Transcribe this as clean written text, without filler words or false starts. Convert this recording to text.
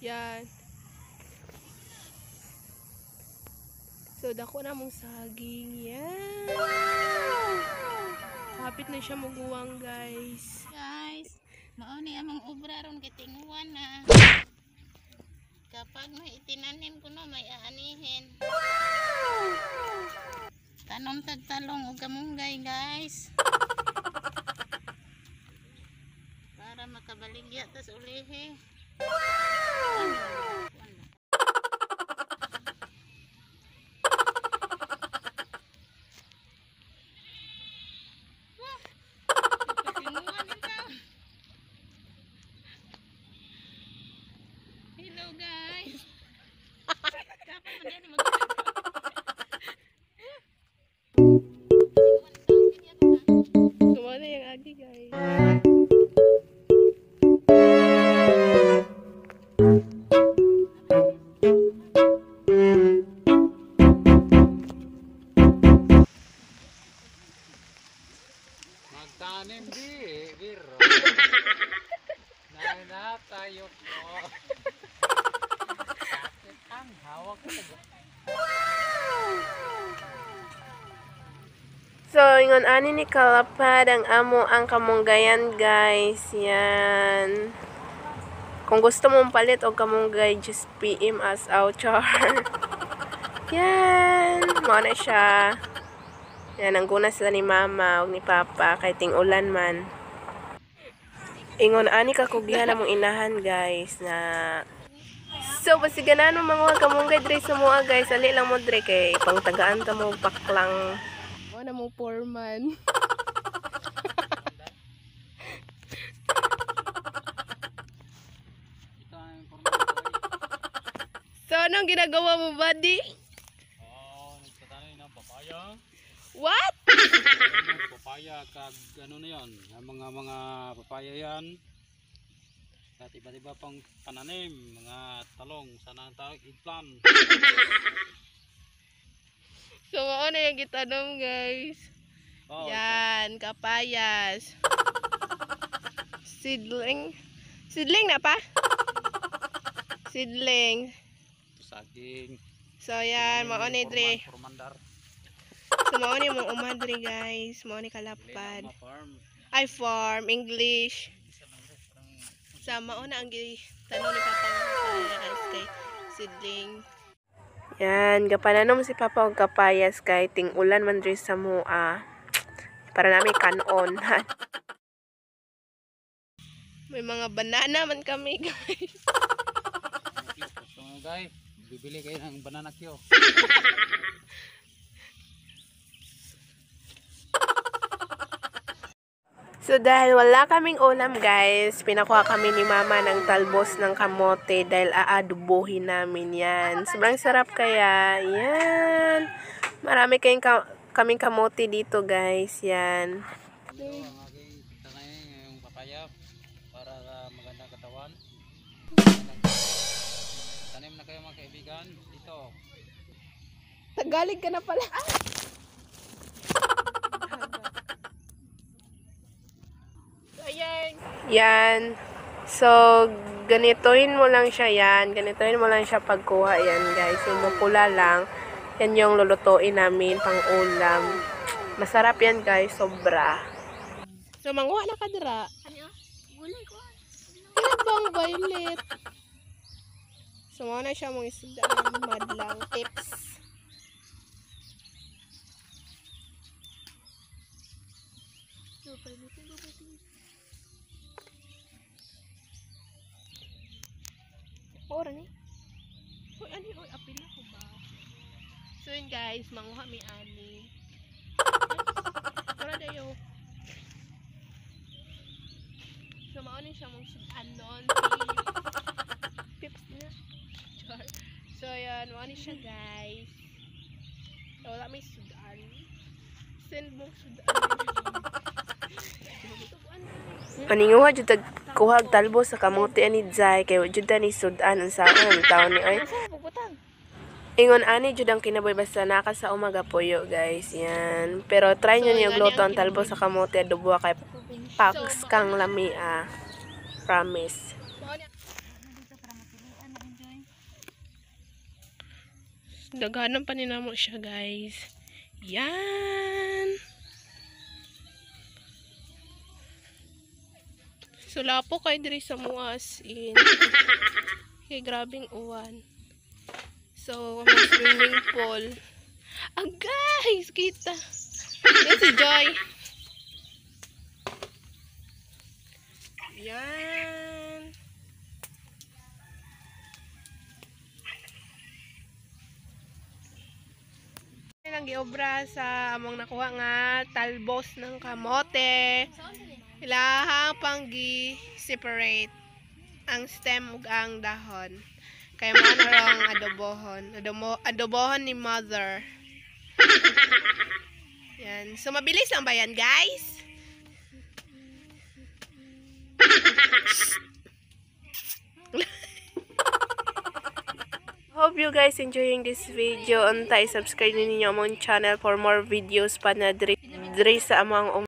Yan. So, dako na mong saging. Yan. Kapit na siya maguwang, guys. Guys, mauni among obra ron kitinguan na. Kapag may itinanim ko no, may aanihin. Tanom tagtalong o kamunggay, guys. Para makabaligya tas ulihi. Hello guys. Kapan man yan Kumana yung agi, guys. Magtanim di, biro. Na tayo po. Sakit ang hawak ko. So, ingon ani ni kalapad ang amo ang kamunggayan, guys. Yan. Kung gusto mong palit o kamunggay, just PM us out, char. Yan. Mao na siya. Yan, ang guna sila ni mama o ni papa, kay ting ulan man. Ingon ani kakugihan na mong inahan, guys, na so, basiganan mo mga kamunggay dre sa mua, guys. Ali lang mo dre kay pangtagaan ta mo paklang. Ano mo foreman. Ito ang information. So, anong ginagawa mo, buddy? Nagtatanim ng papaya. What? Papaya kag ano na yan. Ang mga papaya yan. At iba't iba pang pananim. Mga talong. Sana ang tawag eggplant. So, ano yung gitanom, guys? Oh, Yan, kapayas. Seedling. Seedling na pa? Seedling. saging. So, yan, mao ni dre. Formandar. So, mao ni mong umadre, guys. Mao ni kalapad. Farm. Ay, farm, English. Sa mao na ang tanong ni Papa guys, kay seedling. Yan, gapananom si Papa og kapayas kay ting ulan man diri sa mua. Para nami kanon. May mga banana man kami, guys. So guys, bibili kayo ng banana kyo. So dahil wala kaming ulam, guys, pinakuha kami ni mama ng talbos ng kamote dahil aadubuhin namin yan. Sobrang sarap kaya. Yan. Marami kaming kamote dito, guys. Yan. Ito ang aking tanayin ngayong papaya para sa magandang katawan. Tanim na kayo mga kaibigan. Dito. Tagalig ka na pala. Yan. So, ganitohin mo lang siya yan. Ganitohin mo lang siya pagkuha yan, guys. Yung mapula lang. Yan yung lulutuin namin pang ulam. Masarap yan, guys. Sobra. So, manguha na ka dira. Ano? Gulay ko. Ano bang violet? So, muna siya mong isudaan. Madlang tips. Oran eh. Uy, ani, uy, apil ako ba? So yun, guys, manguha mi ani. Wala dayo. So maunin siya mong sudanon. Pips na. Char. So yan, maunin siya, guys. So wala may sudan. Send mong sudan. Aninguha jud tag kuhag talbos sa kamote ani Zay kay jud ni sudan ang saon taon ni ay. Ingon ani jud ang kinabuhi basta naka sa umaga puyo, guys. Yan. Pero try nyo yung luto ang talbos sa kamote adobo kay Pax kang lamia. Promise. Daghanan pa ni namo siya, guys. Yan. Sulapo kay diri sa muas in. Kay grabing uwan. So, may swimming pool. Ah, guys, kita. Yan si Joy. Yan. Lang giobra sa among nakuha nga talbos ng kamote. Ilahang panggi separate ang stem ug ang dahon. Kaya mo na lang adobohon. Adobohon ni mother. Yan. So mabilis lang ba yan, guys? Hope you guys enjoying this video. Untay subscribe ninyo among channel for more videos pa na diri sa among